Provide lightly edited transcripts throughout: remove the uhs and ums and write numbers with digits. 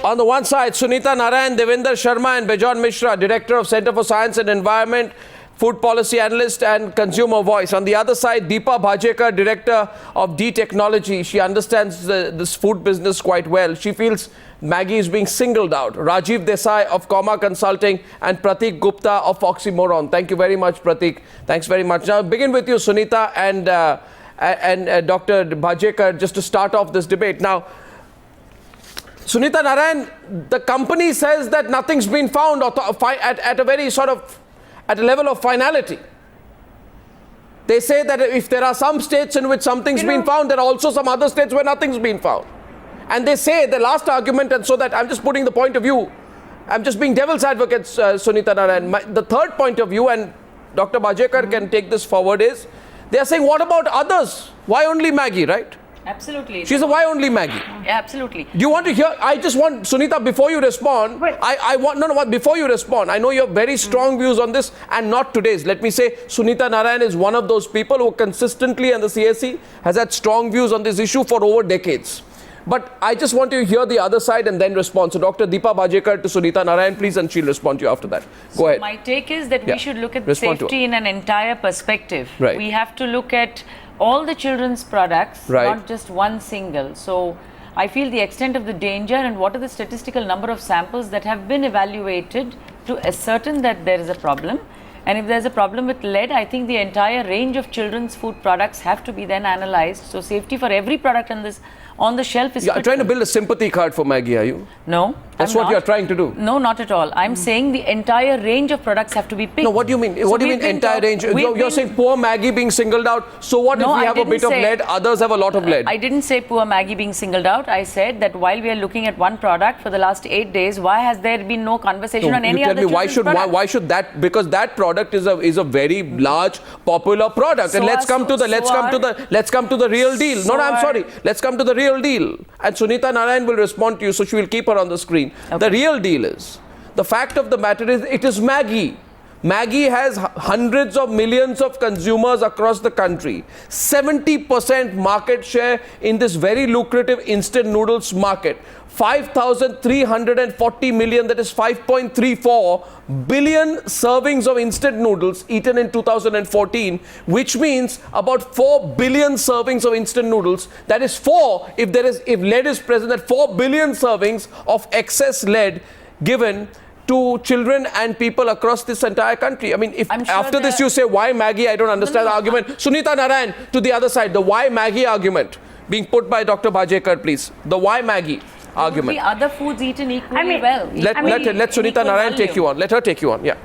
On the one side, Sunita Narayan, Devinder Sharma and Bejon Mishra, Director of Center for Science and Environment, Food Policy Analyst and Consumer Voice. On the other side, Deepa Bhajekar, Director of D Technology. She understands this food business quite well. She feels Maggi is being singled out. Rajiv Desai of Comma Consulting and Pratik Gupta of Oxymoron. Thank you very much, Pratik. Thanks very much. Now, begin with you, Sunita and Dr. Bhajekar, just to start off this debate. Now, Sunita Narayan, the company says that nothing's been found at a very sort of at a level of finality. They say that if there are some states in which something's been found, there are also some other states where nothing's been found. And they say the last argument, and so that I'm just putting the point of view, I'm just being devil's advocate, Sunita Narayan. The third point of view, and Dr. Bhajekar can take this forward, is they are saying, what about others? Why only Maggi, right? Absolutely. She's a why only Maggi? Yeah, absolutely. Do you want to hear? I just want, Sunita, before you respond, before you respond, I know you have very strong views on this and not today's. Let me say, Sunita Narayan is one of those people who consistently, and the CSE has had strong views on this issue for over decades. But I just want to hear the other side and then respond. So Dr. Deepa Bhajekar to Sunita Narayan, please, and she'll respond to you after that. Go ahead. My take is that we should look at safety in an entire perspective. Right. We have to look at all the children's products, not just one single. So I feel the extent of the danger and what are the statistical number of samples that have been evaluated to ascertain that there is a problem. And if there's a problem with lead, I think the entire range of children's food products have to be then analyzed. So safety for every product on the shelf is You're trying to build a sympathy card for Maggi, are you? No. That's what you're trying to do? No, not at all. I'm saying the entire range of products have to be picked. No, what do you mean? What do you mean entire range? You're saying poor Maggi being singled out. So what if we have a bit of lead, others have a lot of lead? I didn't say poor Maggi being singled out. I said that while we are looking at one product for the last 8 days, why has there been no conversation on any other product? Why should that? Because that product is a very large, popular product. And let's come to the real deal. No, I'm sorry. Let's come to the real deal. And Sunita Narayan will respond to you, so she will keep her on the screen. Okay. The real deal is, the fact of the matter is, it is Maggi. Maggi has hundreds of millions of consumers across the country. 70% market share in this very lucrative instant noodles market. 5,340 million, that is 5.34 billion servings of instant noodles eaten in 2014, which means about 4 billion servings of instant noodles. That is if lead is present, that 4 billion servings of excess lead given to children and people across this entire country. I mean, if after this you say, why Maggi? I don't understand the argument. Sunita Narayan, to the other side, the why Maggi argument being put by Dr. Bhajekar, please. The why Maggi argument. The other foods eaten equally well. Let Sunita Narayan take you on. Let her take you on. Yeah.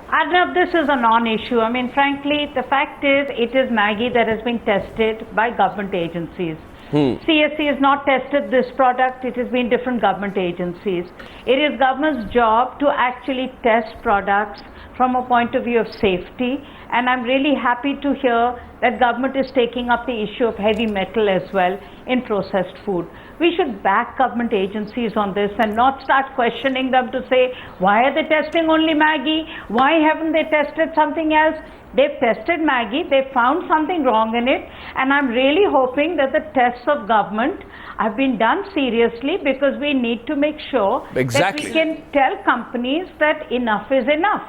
Arnab, this is a non-issue. I mean, frankly, the fact is, it is Maggi that has been tested by government agencies. CSE has not tested this product. It has been different government agencies. It is government's job to actually test products from a point of view of safety. And I'm really happy to hear that government is taking up the issue of heavy metal as well in processed food. We should back government agencies on this and not start questioning them to say, why are they testing only Maggi? Why haven't they tested something else? They've tested Maggi, they found something wrong in it, and I'm really hoping that the tests of government have been done seriously, because we need to make sure that we can tell companies that enough is enough.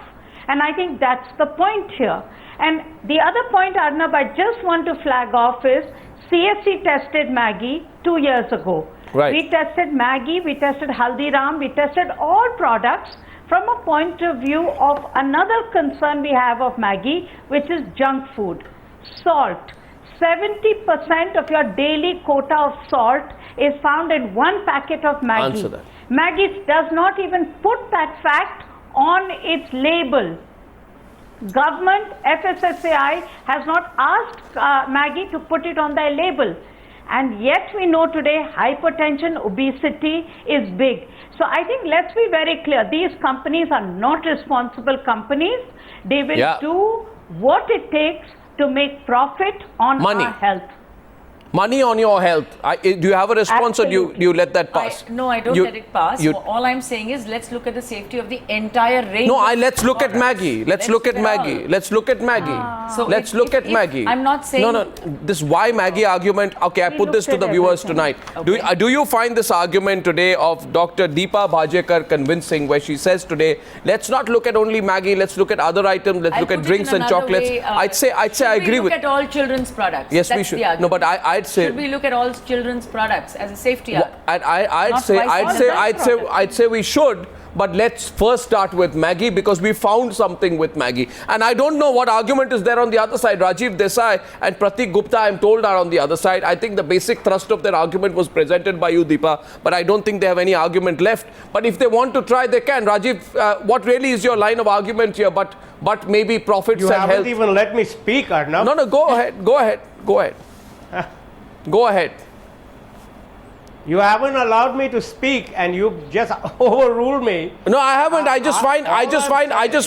And I think that's the point here. And the other point, Arnab, I just want to flag off is, CSE tested Maggi 2 years ago. Right. We tested Maggi, we tested Haldiram, we tested all products from a point of view of another concern we have of Maggi, which is junk food. Salt. 70% of your daily quota of salt is found in one packet of Maggi. Answer that. Maggi does not even put that fact on its label. Government, FSSAI, has not asked Maggi to put it on their label. And yet we know today hypertension, obesity is big. So I think let's be very clear. These companies are not responsible companies. They will do what it takes to make profit on our health. Money on your health. Do you have a response, or do you let that pass? No, I don't let it pass. All I'm saying is let's look at the safety of the entire range. No, let's look at Maggie. Let's look at Maggie. Let's look at Maggie. So let's look at Maggie. I'm not saying... No, this why Maggie argument. Okay, I put this to the viewers tonight. Okay. Do you find this argument today of Dr. Deepa Bhajekar convincing, where she says today, let's not look at only Maggie, let's look at other items, let's look at drinks and chocolates. I'd say I agree with... Should we look at all children's products? Yes, we should. No, but I'd say... Should we look at all children's products as a safety argument? I'd say we should. But let's first start with Maggie, because we found something with Maggie. And I don't know what argument is there on the other side. Rajiv Desai and Pratik Gupta, I'm told, are on the other side. I think the basic thrust of their argument was presented by you, Deepa, but I don't think they have any argument left. But if they want to try, they can. Rajiv, what really is your line of argument here? But maybe profits and health. You haven't even let me speak, Arnab. No, go ahead. Go ahead. You haven't allowed me to speak, and you just overruled me. No, I haven't. I just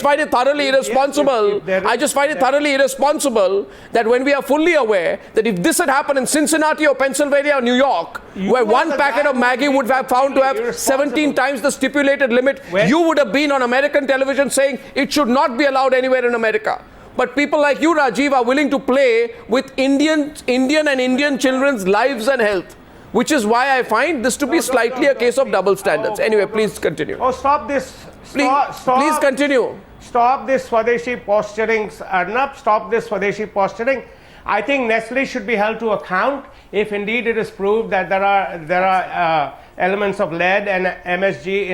find it thoroughly irresponsible. I just find it thoroughly irresponsible that when we are fully aware that if this had happened in Cincinnati or Pennsylvania or New York, where one packet of Maggie would have found to have 17 times the stipulated limit, you would have been on American television saying it should not be allowed anywhere in America. But people like you, Rajiv, are willing to play with Indian children's lives and health, which is why I find this to be slightly a case of double standards. Anyway, please continue. Oh, stop this. Please continue. Stop this Swadeshi posturing, Arnab. Stop this Swadeshi posturing. I think Nestle should be held to account if indeed it is proved that there are elements of lead and MSG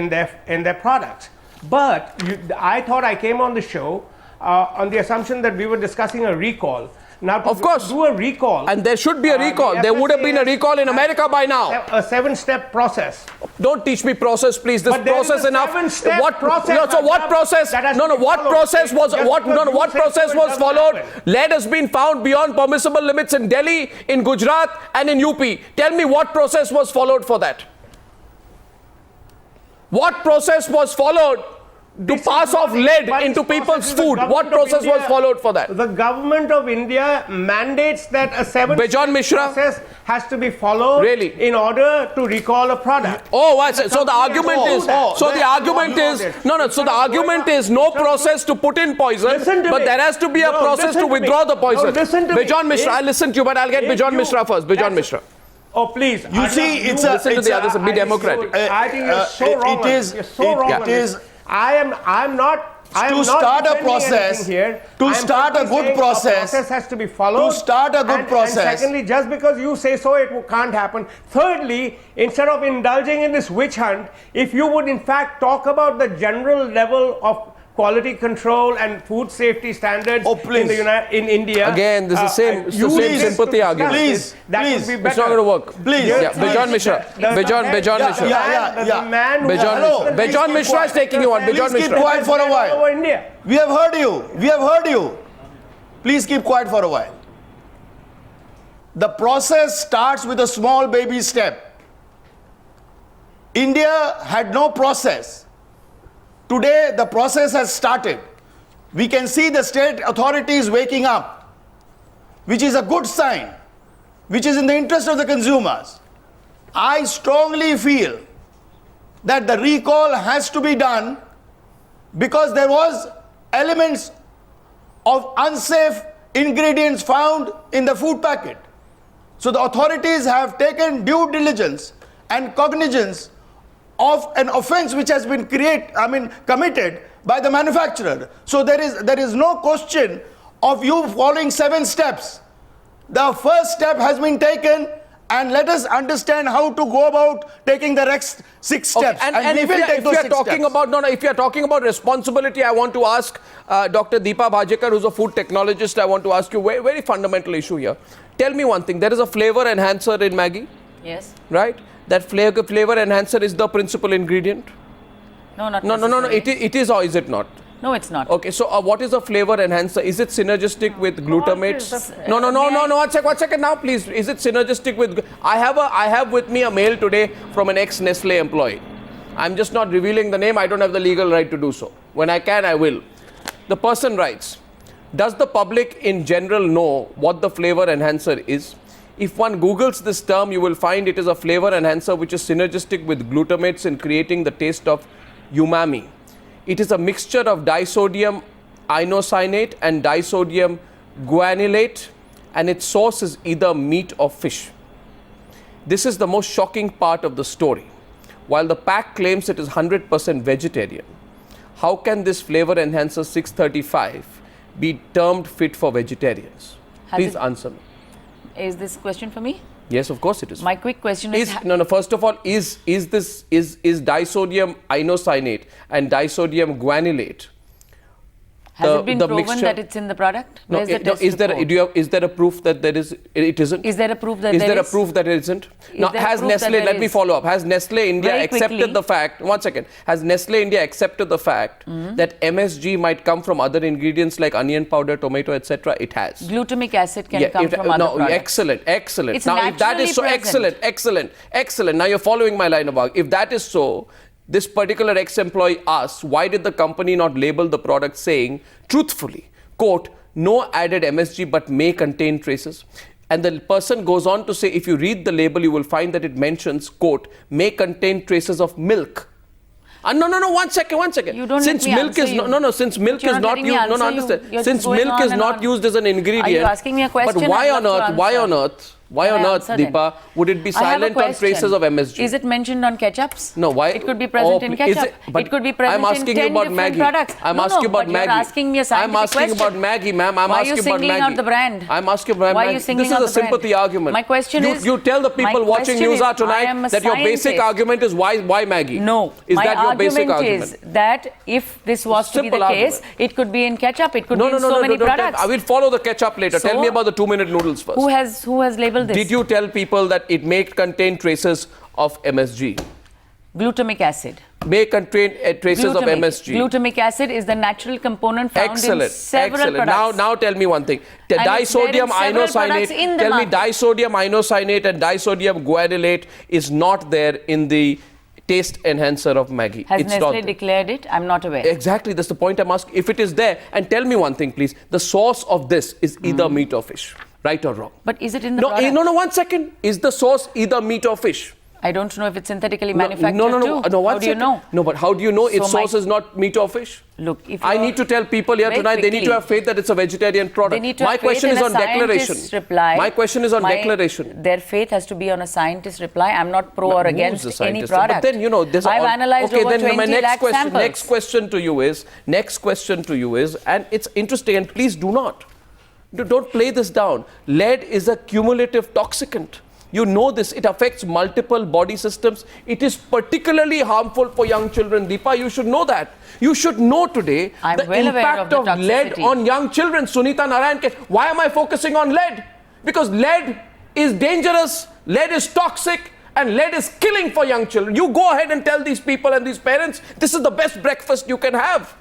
in their products. But I thought I came on the show on the assumption that we were discussing a recall. Now, of course, do a recall, and there should be a recall. There would have been a recall in America by now. A 7-step process. Don't teach me process, please. This process enough. What process? No, so what process? What process was followed? Lead has been found beyond permissible limits in Delhi, in Gujarat, and in UP. Tell me what process was followed for that. What process was followed to pass off lead into people's food? What process was followed for that? The government of India mandates that a 7-step process has to be followed in order to recall a product. Oh, so the argument is no process to put in poison, but there has to be a process to withdraw the poison. Bijon Mishra, I listen to you, but I'll get Bijon Mishra first. Bijon Mishra. Oh, please. You see, listen to the others. Be democratic. I think you're so wrong. You're so wrong. It is. I'm not. To start a process, to start a good process, has to be followed. To start a good process. And secondly, just because you say so, it can't happen. Thirdly, instead of indulging in this witch hunt, if you would in fact talk about the general level of quality control and food safety standards in India. Again, this is the same sympathy argument. Please. Would be better. It's not going to work. Please. Yeah, Bijon Mishra. Bijon Mishra. Bijon Mishra is taking you on. Bijon Mishra. Please keep quiet for a while. We have heard you. Please keep quiet for a while. The process starts with a small baby step. India had no process. Today, the process has started. We can see the state authorities waking up, which is a good sign, which is in the interest of the consumers. I strongly feel that the recall has to be done because there was elements of unsafe ingredients found in the food packet. So the authorities have taken due diligence and cognizance of an offense which has been committed by the manufacturer. So there is no question of you following 7 steps. The first step has been taken, and let us understand how to go about taking the next 6 steps. Okay. And if you are talking about responsibility, I want to ask Dr. Deepa Bhajekar, who's a food technologist. I want to ask you a very fundamental issue here. Tell me one thing. There is a flavor enhancer in Maggie. Yes. Right? That flavor enhancer is the principal ingredient? No, not No. It is, or is it not? No, it's not. Okay, so what is a flavor enhancer? Is it synergistic with glutamates? No. 1 second now, please. Is it synergistic with... I have with me a mail today from an ex-Nestle employee. I'm just not revealing the name. I don't have the legal right to do so. When I can, I will. The person writes, does the public in general know what the flavor enhancer is? If one Googles this term, you will find it is a flavor enhancer which is synergistic with glutamates in creating the taste of umami. It is a mixture of disodium inosonate and disodium guanylate, and its source is either meat or fish. This is the most shocking part of the story. While the pack claims it is 100% vegetarian, how can this flavor enhancer 635 be termed fit for vegetarians? Please answer me. Is this question for me? Yes, of course it is. My quick question is... First of all, is disodium inosonate and disodium guanylate? Has it been proven that it's in the product? No, Where's the test report? Is there a proof that it isn't? Is there a proof that is there a proof that it isn't? Now, has Nestle, let me follow up, has Nestle India accepted the fact, one second, has Nestle India accepted the fact that MSG might come from other ingredients like onion powder, tomato, etc.? It has. Glutamic acid can come from other products. Excellent. It's now, if that is so, present. excellent. Now you're following my line of argument. If that is so, this particular ex-employee asks, why did the company not label the product saying, truthfully, quote, no added MSG but may contain traces? And the person goes on to say, if you read the label, you will find that it mentions, quote, may contain traces of milk. No, one second. You don't since milk is since milk is not used, understand. Since milk is not used as an ingredient. Are you asking me a question? But why on earth, Deepa, would it be silent on traces of MSG? Is it mentioned on ketchups? No, why? It could be present in ketchup. It could be present in 10 different products. I'm asking you about Maggie. You're asking me a scientific question. I'm asking about Maggie, ma'am. I'm asking about Maggie. Why are you singling out the brand? I'm asking about Maggie. Why are you singling out the brand? This is a sympathy argument. My question is... You tell the people watching NEWSHOUR tonight that your basic argument is why Maggie? No. Is that your basic argument? Is that if this was to be the case, it could be in ketchup, it could be in so many products. I will follow the ketchup later. Tell me about the 2-minute noodles first. Who has labeled this? Did you tell people that it may contain traces of MSG? Glutamic acid. May contain traces of MSG. Glutamic acid is the natural component found in several products. Now tell me one thing. Disodium inosonate. Tell me disodium inosonate and disodium guanylate is not there in the taste enhancer of Maggie. Has Nestle declared it? I'm not aware. Exactly, that's the point I'm asking. If it is there, and tell me one thing, please. The source of this is either meat or fish, right or wrong? But is it in the product? No, 1 second. Is the source either meat or fish? I don't know if it's synthetically manufactured No, how do you know? No, but how do you know its source is not meat or fish? Look, if I need to tell people here tonight, they need to have faith that it's a vegetarian product. They need to have faith in a scientist's reply. My question is on declaration. Their faith has to be on a scientist's reply. I'm not pro or against any product. But then, there's I've analyzed over 20 lakh samples. Next question to you is, and it's interesting, and please don't play this down. Lead is a cumulative toxicant. You know this, it affects multiple body systems. It is particularly harmful for young children. Deepa, you should know that. You should know today the impact of lead on young children. Sunita Narayan, why am I focusing on lead? Because lead is dangerous, lead is toxic, and lead is killing for young children. You go ahead and tell these people and these parents, this is the best breakfast you can have.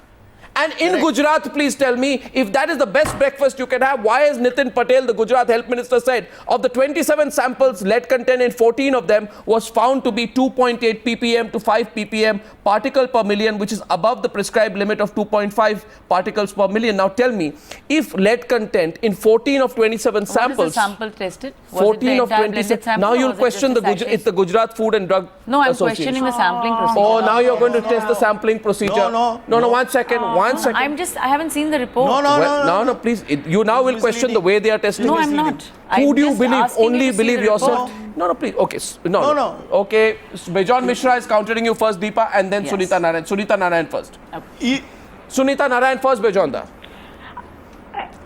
And in Gujarat, please tell me, if that is the best breakfast you can have, why has Nitin Patel, the Gujarat Health Minister, said of the 27 samples, lead content in 14 of them was found to be 2.8 ppm to 5 ppm particle per million, which is above the prescribed limit of 2.5 particles per million. Now tell me, if lead content in 14 of 27 samples... What is the sample tested? Was 14 of 27... Now you'll question it's the Gujarat Food and Drug Association. No, I'm questioning the sampling procedure. Oh, now you're going to test the sampling procedure. No, 1 second. I haven't seen the report. No, please. You now will question the way they are testing. No, I'm not. Who do you believe? Only believe yourself. No, please. Okay. No. Okay. Bejon Mishra is countering you first, Deepa, and then Sunita Narayan. Sunita Narayan first. Sunita Narayan first, Bejonda.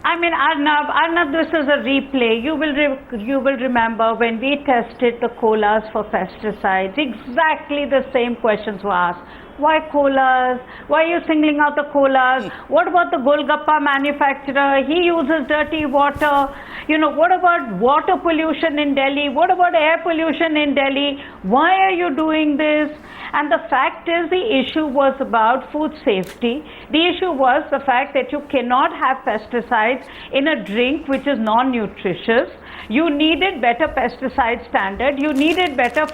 I mean, Arnab, this is a replay. You will remember when we tested the colas for pesticides, exactly the same questions were asked. Why colas? Why are you singling out the colas? What about the Golgappa manufacturer? He uses dirty water. What about water pollution in Delhi? What about air pollution in Delhi? Why are you doing this? And the fact is, the issue was about food safety. The issue was the fact that you cannot have pesticides in a drink which is non-nutritious. You needed better pesticide standard. You needed better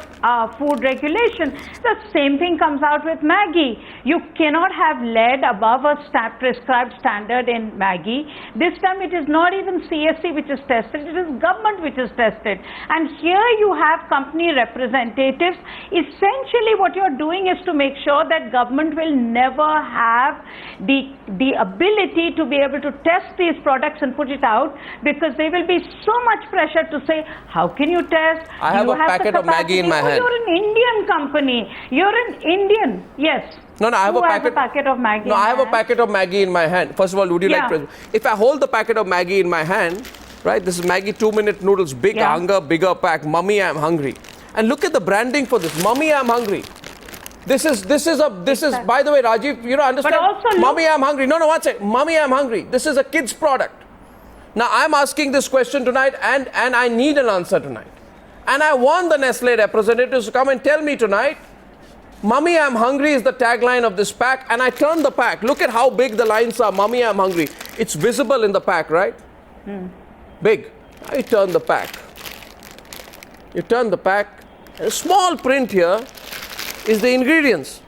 food regulation. The same thing comes out with Maggi. You cannot have lead above a prescribed standard in Maggi. This time it is not even CSC which is tested, it is government which is tested. And here you have company representatives. Essentially what you're doing is to make sure that government will never have the ability to be able to test these products and put it out, because there will be so much pressure to say, how can you test? I have a packet of Maggi in my hand. You're an Indian company. You're an Indian. Yes. No, I have a packet of Maggi. No, I have a packet of Maggi in my hand. First of all, would you like to... If I hold the packet of Maggi in my hand, right, this is Maggi 2-minute noodles, big hunger, bigger pack, Mummy, I'm hungry. And look at the branding for this, Mummy, I'm hungry. This is, by the way, Rajiv, you don't understand? But also Mummy, I'm hungry. No, one second. Mummy, I'm hungry. This is a kid's product. Now, I'm asking this question tonight, and I need an answer tonight. And I want the Nestle representatives to come and tell me tonight, Mummy, I'm hungry is the tagline of this pack, and I turn the pack. Look at how big the lines are. Mummy, I'm hungry. It's visible in the pack, right? Big. I turn the pack. You turn the pack. A small print here is the ingredients.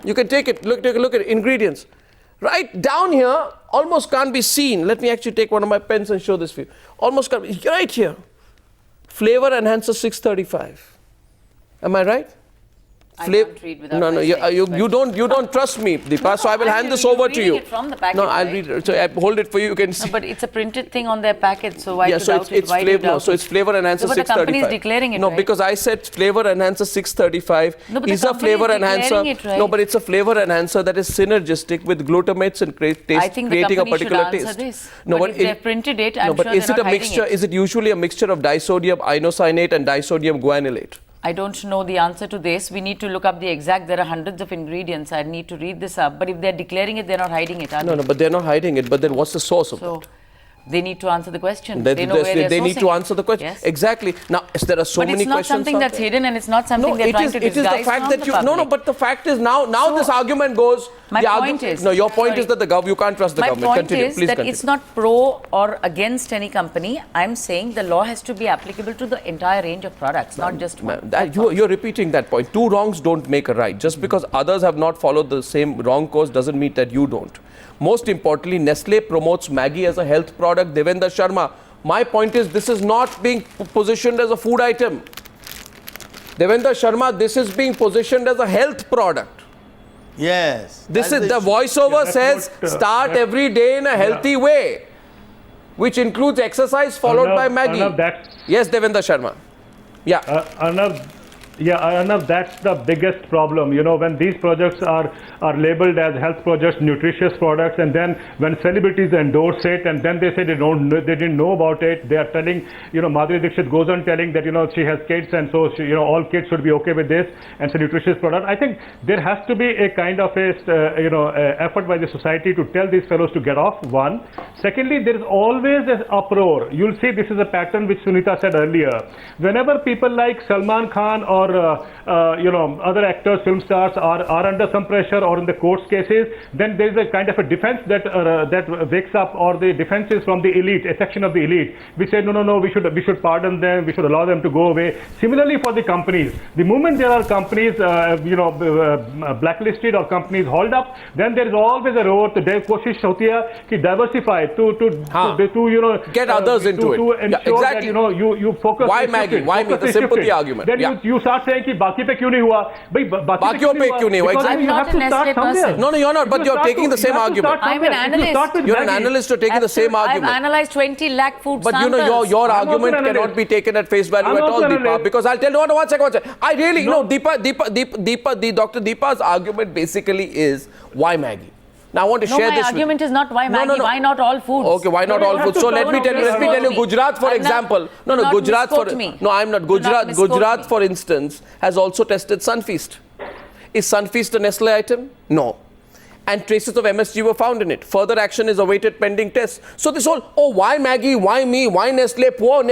You can take it, take a look at it, ingredients. Right down here, almost can't be seen. Let me actually take one of my pens and show this for you. Almost can't be, right here. Flavor enhancer 635. Am I right? I can't read without no, you don't trust me, Deepa, so I will hand this over to you. It from the packet, no, I'll read it. So I hold it for you. You can see. No, but it's a printed thing on their packet, so why so it's flavor. No, so it's flavor enhancer 635. But the company is declaring it, No, right? because I said flavor enhancer 635 is a flavor enhancer. Right? No, but it's a flavor enhancer that is synergistic with glutamates and creating a particular taste. This. No, but if they've printed it, I'm sure is they're it a not mixture? hiding it. Is it usually a mixture of disodium inosonate and disodium guanylate? I don't know the answer to this. We need to look up the exact. There are hundreds of ingredients. I need to read this up. But if they're declaring it, they're not hiding it, are they? No, but they're not hiding it. But then what's the source of that? They need to answer the question. They know where they need to answer the question. Yes. Exactly. Now, there are so many questions. But it's not something that's hidden, and it's not something they're trying to disguise. It is the fact that you... No, but the fact is now this argument goes... My point is... No, your point is that you can't trust the government. My point is that it's not pro or against any company. I'm saying the law has to be applicable to the entire range of products, not just one. You're repeating that point. Two wrongs don't make a right. Just because others have not followed the same wrong course doesn't mean that you don't. Most importantly, Nestle promotes Maggi as a health product. Devendra Sharma, my point is this is not being positioned as a food item. Devendra Sharma, this is being positioned as a health product. Yes. This is the voiceover says start every day in a healthy way, which includes exercise followed by Maggi. Yes, Devendra Sharma. Yeah. Arnab, that's the biggest problem. You know, when these projects are labeled as health projects, nutritious products, and then when celebrities endorse it, and then they say they didn't know about it, they are telling, you know, Madhuri Dixit goes on telling that, you know, she has kids, and so she, you know, all kids should be okay with this, and it's a nutritious product. I think there has to be a kind of effort by the society to tell these fellows to get off. One. Secondly, there is always an uproar. You'll see this is a pattern which Sunita said earlier. Whenever people like Salman Khan or other actors, film stars are under some pressure or in the courts cases, then there is a kind of a defense that wakes up, or the defense is from the elite, a section of the elite. We say no, we should pardon them, we should allow them to go away. Similarly for the companies, the moment there are companies blacklisted or companies hauled up, then there is always a roar to koshish hoti hai ki diversify to get others into it. To ensure that you focus. Why Maggi? Why me? The sympathy argument. Then you start saying कि बाकी पे क्यों नहीं हुआ? भाई बाकियों पे क्यों नहीं हुआ? I'm not a Nestle person. No, you're not. But you're taking the same argument. I'm an analyst. You're an analyst. You're taking the same argument. I've analyzed 20 lakh food samples. But you know your argument cannot be taken at face value at all, Deepa. Because I'll tell you. One second. I really Dr. Deepa's argument basically is why Maggi. Now I want to share this. My argument is not why Maggi. Why not all foods? Okay, why not all foods? So let me tell you. Gujarat, for example. Gujarat for. No, I'm not. Gujarat, for instance, has also tested Sunfeast. Is Sunfeast a Nestle item? No. and traces of MSG were found in it. Further action is awaited pending tests. So this whole, why Maggie, why me, why Nestle, poor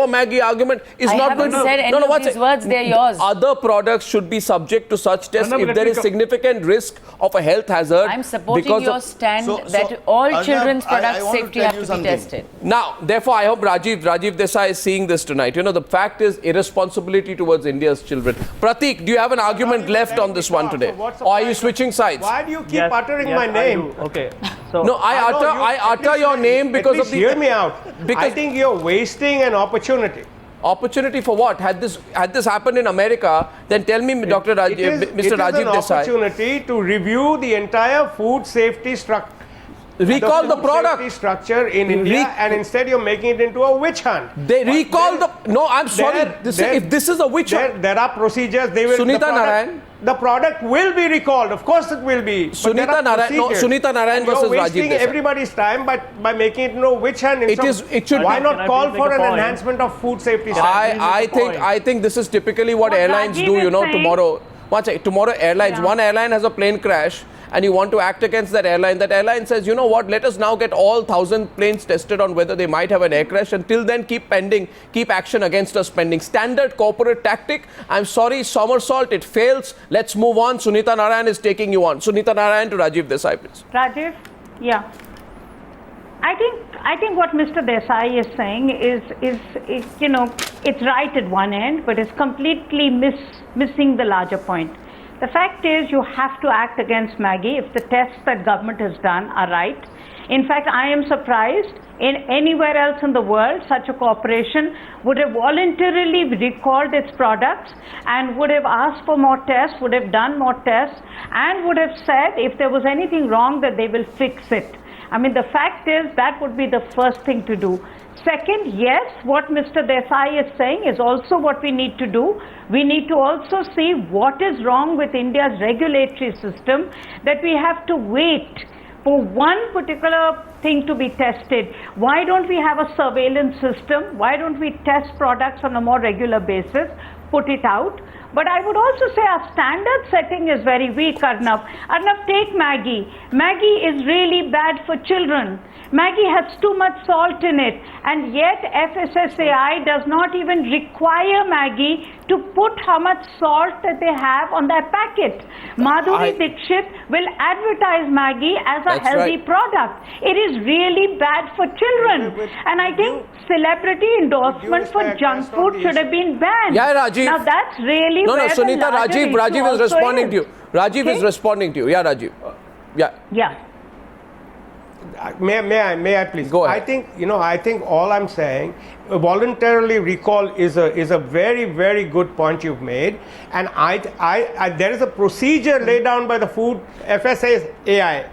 Maggie argument is not going to... I haven't said any of these words, they're yours. Other products should be subject to such tests if there is significant risk of a health hazard. I'm supporting your stand that all Arnab, children's product I safety have to be tested. Now, therefore, I hope Rajiv Desai is seeing this tonight. You know, the fact is irresponsibility towards India's children. Pratik, do you have an argument left on this one today? Or are you switching sides? Why do you keep uttering my name? Okay. So No, I utter your name because of the... Hear me out. Because I think you're wasting an opportunity. Opportunity for what? Had this happened in America, then tell me, Mr. Rajiv It is an Desai. opportunity to review the entire food safety structure. Recall the product. Safety structure in India, and instead you're making it into a witch hunt. They recall the... No, I'm sorry. If this is a witch hunt... There are procedures. They will... Sunita Narayan. The product will be recalled. Of course it will be. Sunita Narayan versus Rajiv You're wasting Desai. everybody's time by making it into a witch hunt. It should... Why Can not I call please for make a an point? enhancement of food safety? I think this is typically what What airlines Rajiv do, you is know, saying- tomorrow. One second, tomorrow airlines, Yeah. one airline has a plane crash and you want to act against that airline. That airline says, you know what, let us now get all 1,000 planes tested on whether they might have an air crash. Until then, keep action against us pending. Standard corporate tactic. I'm sorry, somersault, it fails. Let's move on. Sunita Narayan is taking you on. Sunita Narayan to Rajiv Desai, please. Rajiv, yeah. I think what Mr. Desai is saying is you know, it's right at one end, but it's completely missing the larger point. The fact is, you have to act against Maggie if the tests that government has done are right. In fact, I am surprised in anywhere else in the world such a corporation would have voluntarily recalled its products and would have asked for more tests, would have done more tests, and would have said if there was anything wrong that they will fix it. I mean, the fact is that would be the first thing to do. Second, yes, what Mr. Desai is saying is also what we need to do. We need to also see what is wrong with India's regulatory system, that we have to wait for one particular thing to be tested. Why don't we have a surveillance system? Why don't we test products on a more regular basis, put it out? But I would also say our standard setting is very weak, Arnab. Arnab, take Maggi. Maggi is really bad for children. Maggi has too much salt in it, and yet FSSAI does not even require Maggi to put how much salt that they have on their packet. Madhuri Dixit will advertise Maggi as a healthy product. It is really bad for children. And I think celebrity endorsement for junk food should have been banned. Yeah, Rajiv. Now that's really No, where Sunita, the larger issue Rajiv is also responding to you. Rajiv Okay? is responding to you. Yeah, Rajiv. Yeah. Yeah. May I please? Go ahead. I think all I'm saying, voluntarily recall is a very, very good point you've made, and there is a procedure laid down by the food FSSAI.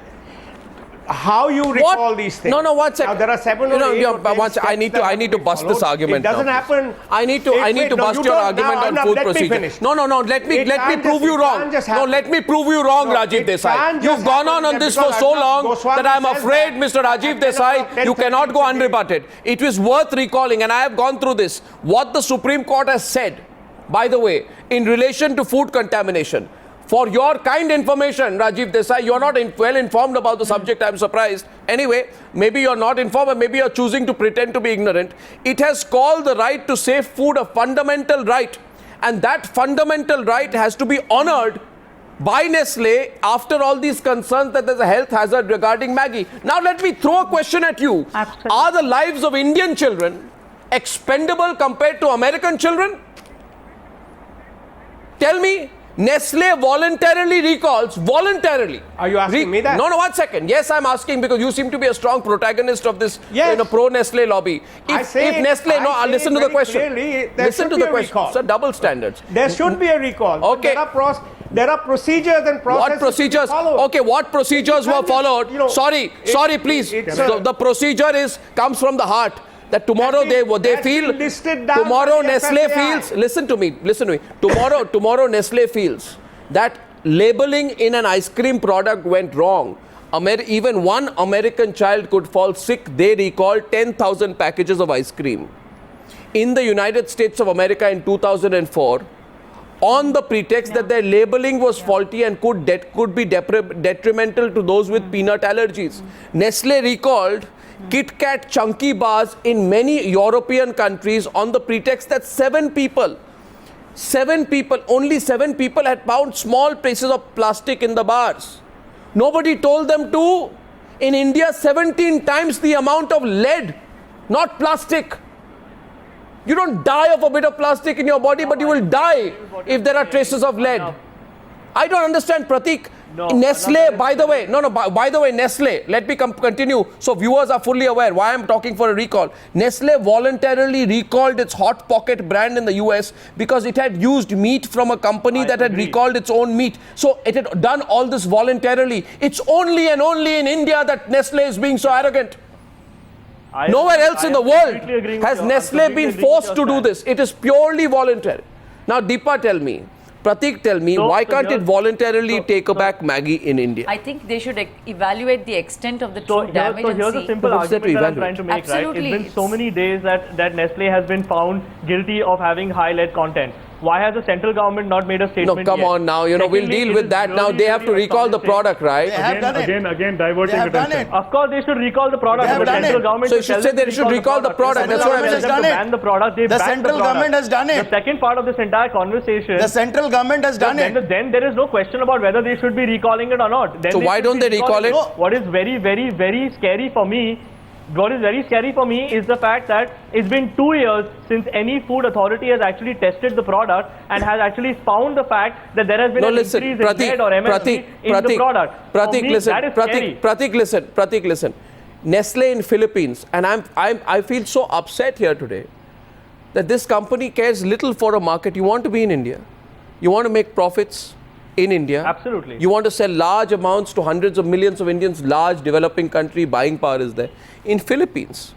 How you recall these things? No, one second. Now, there are 7 or 8 or 10 steps I need to bust this argument. It doesn't happen. I need to bust your argument on food procedure. No. Let me prove you wrong. No, let me prove you wrong, Rajiv Desai. You've gone on this for so long that I'm afraid, Mr. Rajiv Desai, you cannot go unrebutted. It was worth recalling, and I have gone through this. What the Supreme Court has said, by the way, in relation to food contamination. For your kind information, Rajiv Desai, you're not well informed about the subject. I'm surprised. Anyway, maybe you're not informed, or maybe you're choosing to pretend to be ignorant. It has called the right to safe food a fundamental right. And that fundamental right has to be honored by Nestle after all these concerns that there's a health hazard regarding Maggi. Now let me throw a question at you. Absolutely. Are the lives of Indian children expendable compared to American children? Tell me. Nestle voluntarily recalls, voluntarily. Are you asking me that? No, 1 second. Yes, I'm asking because you seem to be a strong protagonist of this pro-Nestle lobby. Listen to the question. Listen to the question. Sir, double standards. There should be a recall. Okay. There are procedures and processes. What procedures? Okay, what procedures were followed? Sorry, please. The procedure comes from the heart. That tomorrow they feel, tomorrow Nestle feels, listen to me, tomorrow Nestle feels that labeling in an ice cream product went wrong. Even one American child could fall sick. They recalled 10,000 packages of ice cream. In the United States of America in 2004, on the pretext that their labeling was faulty and could be detrimental to those with peanut allergies. Nestle recalled Kit Kat chunky bars in many European countries on the pretext that only seven people had found small pieces of plastic in the bars. Nobody told them to. In India, 17 times the amount of lead, not plastic. You don't die of a bit of plastic in your body, but you will die if there are traces of lead. I don't understand, Pratik. Nestle, by the way, Nestle, let me continue so viewers are fully aware why I'm talking for a recall. Nestle voluntarily recalled its Hot Pocket brand in the US because it had used meat from a company that had recalled its own meat. So it had done all this voluntarily. It's only and only in India that Nestle is being so arrogant. Nowhere else in the world has Nestle been forced to do this. It is purely voluntary. Now, Deepa, tell me. Pratik, tell me, why can't it voluntarily take back Maggie in India? I think they should evaluate the extent of the true damage. So here's a simple argument that I'm trying to make, Absolutely. right? It's been so many days that Nestle has been found guilty of having high lead content. Why has the central government not made a statement No, come yet? on now, we'll deal with that now. They have to recall the product, right? They have done it. Again, diverting They have done attention. it. Of course, they should recall the product. They have but done central it. government So you tell should say them they should recall the product. The That's what I'm central saying. government has done ban the product. They The banned central product. government has done it. The second part of this entire conversation. The central government has done it. Then there is no question about whether they should be recalling it or not. Then So why should don't be they recall recalling it? What is very, very, very scary for me. What is very scary for me is the fact that it's been 2 years since any food authority has actually tested the product and has actually found the fact that there has been an increase in lead or MSG in the product. Pratik, listen. Nestle in Philippines, and I feel so upset here today that this company cares little for a market. You want to be in India. You want to make profits in India. Absolutely. You want to sell large amounts to hundreds of millions of Indians, large developing country, buying power is there. In Philippines,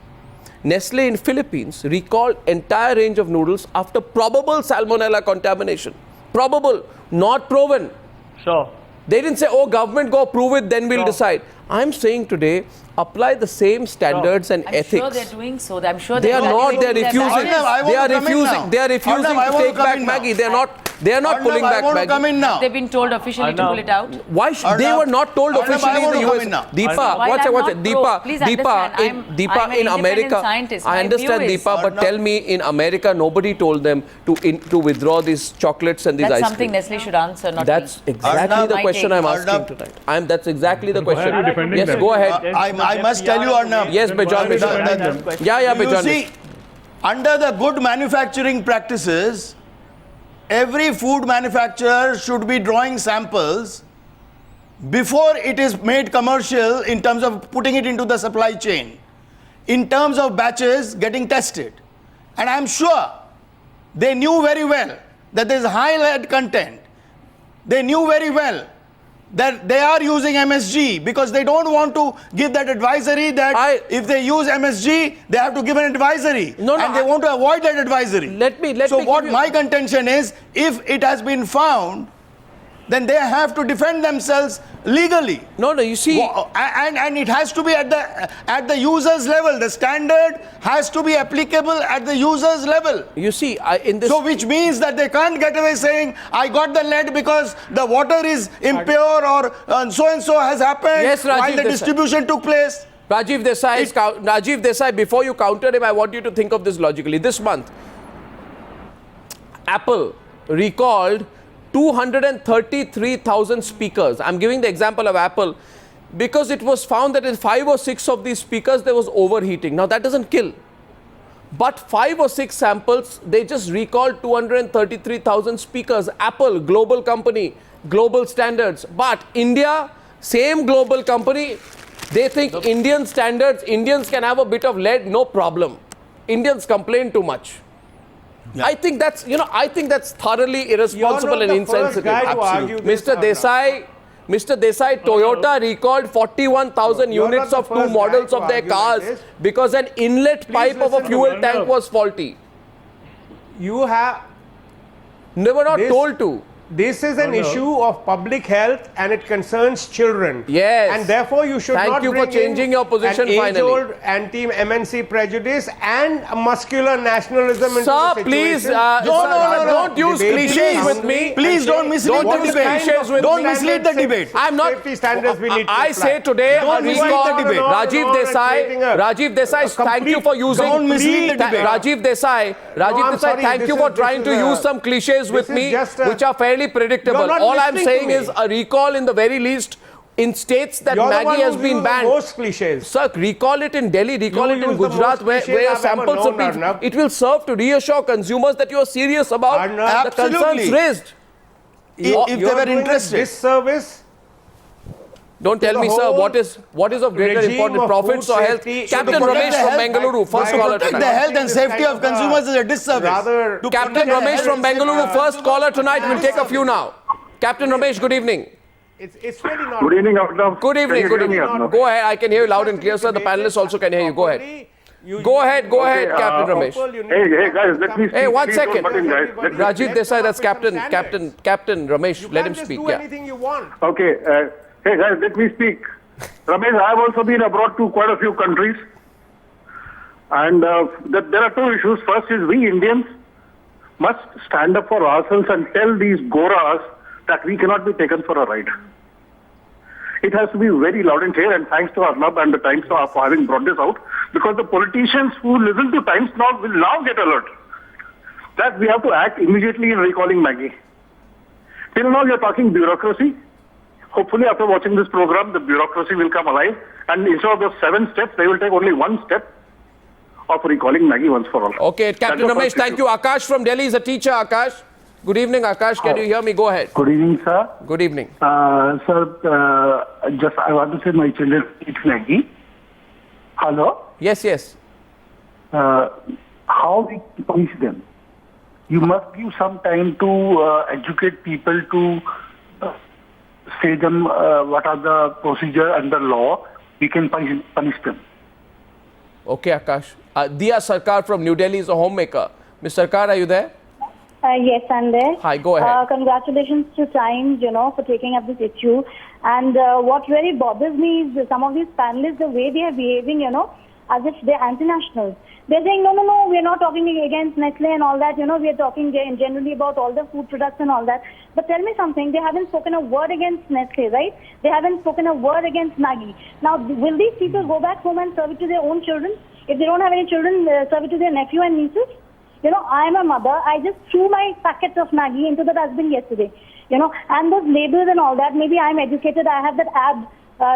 Nestle in Philippines recalled entire range of noodles after probable salmonella contamination. Probable, not proven. Sure. They didn't say, oh, government go approve it, then we'll decide. I'm saying today, apply the same standards and I'm ethics. sure they're doing so. I'm sure They are not. They are refusing. They are refusing to take back Maggie. They are not pulling back I want to come Maggie. in now. They've been told officially to pull it out. Why they were not told Arnab, officially I in want the to come US? in now. Deepa, While watch I'm it. not pro, please understand, I'm an in independent America, scientist. I My understand, view is- Deepa, but tell me, in America, nobody told them to withdraw these chocolates and these That's ice something cream. Nestle should answer, not That's me. exactly Arnab, the my question take. I'm asking Arnab. tonight. That's exactly the Why are you question. defending Yes, them? go ahead. I must tell you, Arnab. Yes, Bejan Mishra. Yeah, You Bejan see, Mishra. under the good manufacturing practices, every food manufacturer should be drawing samples before it is made commercial in terms of putting it into the supply chain, in terms of batches getting tested. And I'm sure they knew very well that there is high lead content. They knew very well that they are using MSG because they don't want to give that advisory that if they use MSG, they have to give an advisory. They want to avoid that advisory. So what my contention is, if it has been found, then they have to defend themselves legally. You see. And it has to be at the user's level. The standard has to be applicable at the user's level. You see, in this. So which means that they can't get away saying, I got the lead because the water is impure or so and so has happened while the distribution took place. Rajiv Desai, before you counter him, I want you to think of this logically. This month, Apple recalled 233,000 speakers. I'm giving the example of Apple because it was found that in 5 or 6 of these speakers there was overheating. Now that doesn't kill. But 5 or 6 samples, they just recalled 233,000 speakers. Apple, global company, global standards. But India, same global company, they think Indian standards, Indians can have a bit of lead, no problem. Indians complain too much. Yeah. I think that's thoroughly irresponsible and insensitive. Mr. Desai, Toyota recalled 41,000 units of 2 models of their cars because an inlet pipe of a fuel tank was faulty. You have. They were not told to. This is an issue of public health and it concerns children. Yes. And therefore you should Thank not you for bring changing in your position an finally. age-old anti-MNC prejudice and a muscular nationalism into the Sir, situation. please, No. don't use cliches with me. Please don't mislead Don't the use debate. cliches with Don't me. mislead the debate. I'm not. Safety standards we need to I apply. say today, Don't a mislead recall. the debate. Rajiv Desai, thank you for using. Don't mislead the debate. Rajiv Desai, I'm sorry, thank this you is- for this trying is to a- use some cliches with this is me, just a- which are fairly predictable. You're not All I'm listening to saying me. is a recall in the very least in states that You're the one Maggie has who been uses the banned. most cliches. Sir, recall it in Delhi, recall You it in use the Gujarat, most where cliches I've samples ever have known, been. Arnab. It will serve to reassure consumers that you are serious about Arnab, the concerns absolutely. raised. If they You're were doing a interested. disservice. Don't tell the me, sir, whole what is of greater regime importance, of profits food or health? safety. Captain To protect Ramesh the from health- Bengaluru, first by caller protect the tonight. health and safety of consumers is a disservice. Rather- To Captain protect the Ramesh health from and safety- Bengaluru, first caller tonight. We'll take a few now. Captain Ramesh, good evening. It's really not. Good evening, Arnab. Good evening, Can good you hear me, evening. Arnab? Go ahead, I can hear you loud and clear, sir. The panelists also can hear you. Go ahead. Go ahead, Captain Ramesh. Hey, guys, let me speak. Hey, 1 Please second. don't butt in, guys. Rajiv Desai, that's Captain Ramesh. You Let him can't just speak. do Yeah. anything you want. Okay, hey, guys, let me speak. Ramesh, I have also been abroad to quite a few countries. And there are two issues. First is we Indians must stand up for ourselves and tell these Goras that we cannot be taken for a ride. It has to be very loud and clear, and thanks to Arnab and the Times Now for having brought this out, because the politicians who listen to Times Now will now get alert that we have to act immediately in recalling Maggie. Till now, you're talking bureaucracy. Hopefully, after watching this program, the bureaucracy will come alive, and instead of those 7 steps, they will take only 1 step of recalling Maggie once for all. Okay, Captain That's the Ramesh, first thank issue. you. Akash from Delhi is a teacher. Akash, good evening. Akash, can you hear me? Go ahead. Good evening, sir. Good evening. Sir, just I want to say my children eat Maggi. Hello? Yes. How we punish them? You must give some time to educate people to say them what are the procedure under law. We can punish them. Okay, Akash. Diya Sarkar from New Delhi is a homemaker. Ms. Sarkar, are you there? Yes, I'm there. Hi, go ahead. Congratulations to Times, for taking up this issue. And what really bothers me is some of these panelists, the way they are behaving, as if they're anti-nationals. They're saying, no, we're not talking against Nestle and all that, we're talking generally about all the food products and all that. But tell me something, they haven't spoken a word against Nestle, right? They haven't spoken a word against Maggi. Now, will these people go back home and serve it to their own children? If they don't have any children, serve it to their nephew and nieces? I'm a mother. I just threw my packet of Maggi into the dustbin yesterday. And those labels and all that. Maybe I'm educated. I have that app,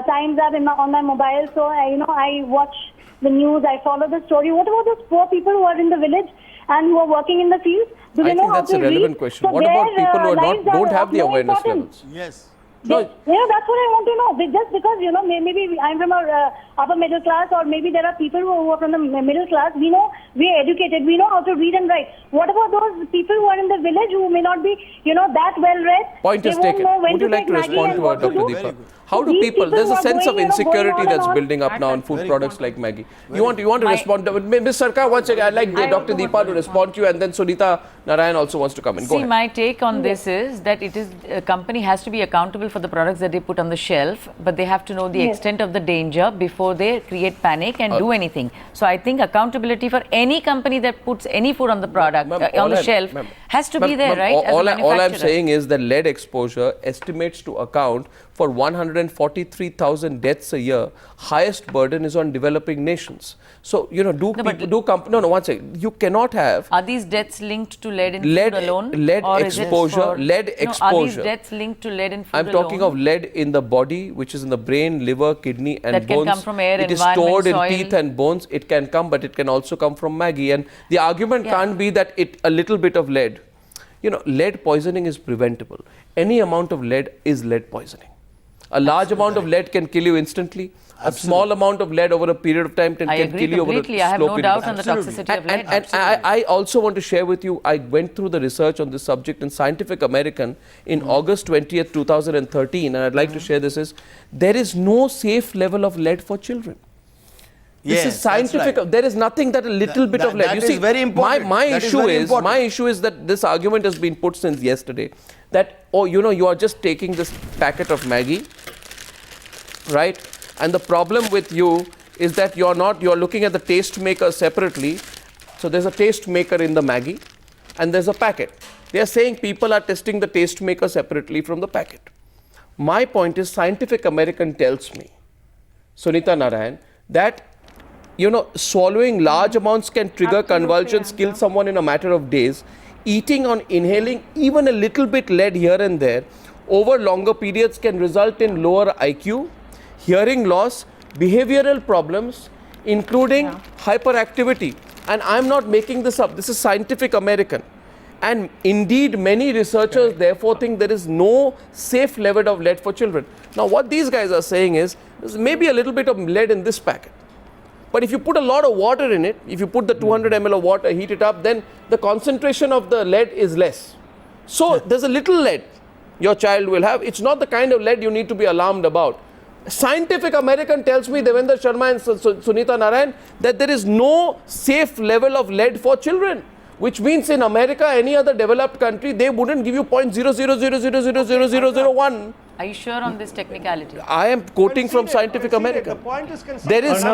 Times app on my mobile. So, I watch the news. I follow the story. What about those poor people who are in the village and who are working in the fields? Do they I know think how that's to a relevant read? question. So What about their, people who lives don't are have of the no awareness importance. levels? Yes. No. That's what I want to know. Just because, maybe I'm from a upper middle class, or maybe there are people who are from the middle class. We know, we are educated, we know how to read and write. What about those people who are in the village who may not be, that well read? Point is They won't taken. know when Would you like to take Maggi respond and to what Dr. do. Deepa? How do These people, there's a who are sense of going, insecurity going on and that's on. building up now in food products like Maggi. You want to respond? Ms. Sarkar, once again, I'd like Dr. Deepa to respond to you, and then Sunita Narayan also wants to come in. Go See, ahead. my take on this is that a company has to be accountable for the products that they put on the shelf, but they have to know the extent of the danger before they create panic and do anything. So I think accountability for any company that puts any food on the product, on the shelf, has to be there, right? All I'm saying is that lead exposure estimates to account for 143,000 deaths a year. Highest burden is on developing nations. So, one second. You cannot have... Are these deaths linked to lead in food alone? Lead exposure. Are these deaths linked to lead in food alone? I'm talking of lead in the body, which is in the brain, liver, kidney and that bones. Can come from air, it is environment, stored soil. in teeth and bones. It can come, but it can also come from Maggi. And the argument can't be that a little bit of lead. Lead poisoning is preventable. Any amount of lead is lead poisoning. A large amount of lead can kill you instantly. A small amount of lead over a period of time can kill you over a slow period. I have no doubt on of the time. toxicity of lead. And I also want to share with you, I went through the research on this subject in Scientific American in August 20th, 2013, and I'd like to share this is, there is no safe level of lead for children. This Yes, is scientific. that's right. There is nothing that a little bit of lead. That You is see, very important. My That is issue very is important. my issue is that this argument has been put since yesterday. That you are just taking this packet of Maggi, right? And the problem with you is that you're looking at the taste maker separately. So there's a taste maker in the Maggi, and there's a packet. They are saying people are testing the taste maker separately from the packet. My point is, Scientific American tells me, Sunita Narayan, that swallowing large amounts can trigger Absolutely, convulsions, kill someone in a matter of days. Eating or inhaling even a little bit lead here and there over longer periods can result in lower IQ, hearing loss, behavioral problems, including hyperactivity. And I'm not making this up. This is Scientific American. And indeed, many researchers therefore think there is no safe level of lead for children. Now, what these guys are saying is, there's maybe a little bit of lead in this packet. But if you put a lot of water in it, if you put the 200 ml of water, heat it up, then the concentration of the lead is less. So there's a little lead your child will have. It's not the kind of lead you need to be alarmed about. Scientific American tells me, Devendra Sharma and Sunita Narayan, that there is no safe level of lead for children. Which means in America, any other developed country, they wouldn't give you 0.000000001. Are you sure on this technicality? I am quoting from Scientific American. The point is There is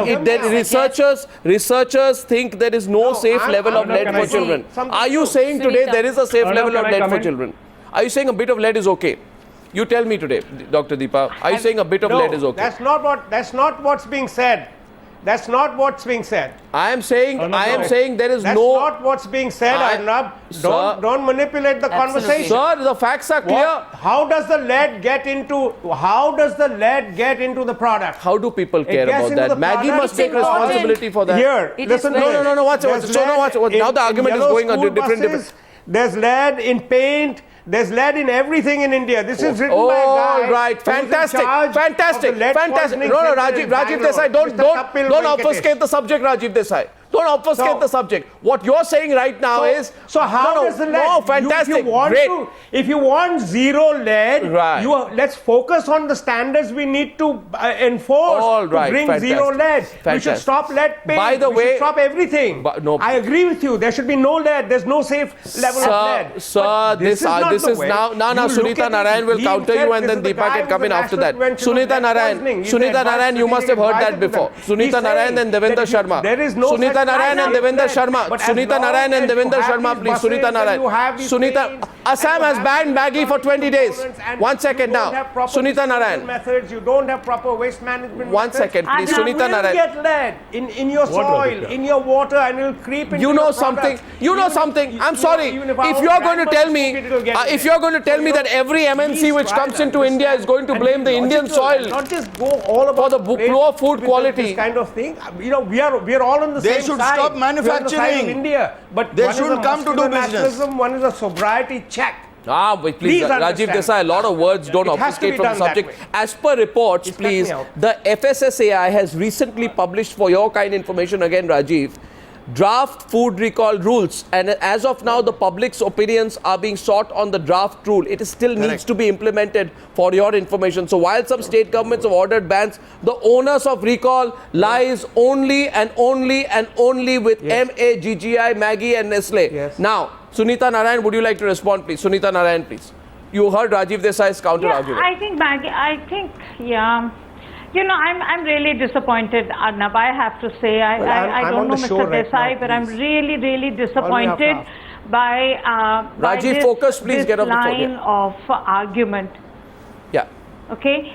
researchers think there is no safe level of lead for children. Are you saying today there is a safe level of lead for children? Are you saying a bit of lead is okay? You tell me today, Dr. Deepa. Are you saying a bit of lead is okay? That's not what's being said. That's not what's being said. I am saying there is That's not what's being said, Arnab. Don't manipulate the conversation. Sir, the facts are clear. How does the lead get into the product? How do people care about that? Maggie must take responsibility for that. Here, listen to it. No, watch. Now the argument is going on different. There's lead in paint. There's lead in everything in India. This is written by a guy. All right, fantastic. No, Rajiv Desai, don't obfuscate the subject, Rajiv Desai. Don't obfuscate the subject. What you're saying right now is... So how does the lead... No, fantastic, great. If you want zero lead, right. Let's focus on the standards we need to enforce to bring zero lead. We should stop lead paint. By the way... We should stop everything. I agree with you. There should be no lead. There's no safe level of lead. Sir, this is now... No, Sunita Narayan will counter you and then Deepa can come in after that. Sunita Narayan, you must have heard that before. Sunita Narayan and Devendra Sharma. There is no... Sunita Narayan and Devendra Sharma. Sunita Narayan and Devendra Sharma, please. Sunita Narayan. Assam has banned Maggi for 20 days. 1 second now. Sunita Narayan. You don't have proper waste management. 1 second, please. Sunita Narayan. You will get lead in your soil, in your water, and it will creep into You know something. I'm sorry. If you're going to tell me, that every MNC which comes into India is going to blame the Indian soil, not just go all about for the poor food quality, this kind of thing. We are all on the same. They should stop manufacturing. India, but they should come to do business. One is a sobriety check. Please, Rajiv Desai, a lot of words don't obfuscate from the subject. As per reports, please, the FSSAI has recently published, for your kind information again, Rajiv, draft food recall rules, and as of now the public's opinions are being sought on the draft rule. It still needs to be implemented, for your information. So while some state governments have ordered bans, the onus of recall lies only and only with Maggi, Maggie and Nestle. Now, Sunita Narayan, would you like to respond, please? Sunita Narayan, please. You heard Rajiv Desai's counter argument. I think Maggie, I'm really disappointed, Arnab. I have to say, I don't know Mr. Desai, but I'm really disappointed by Rajiv, this, focus, please. Get off the line of argument. Yeah. Okay.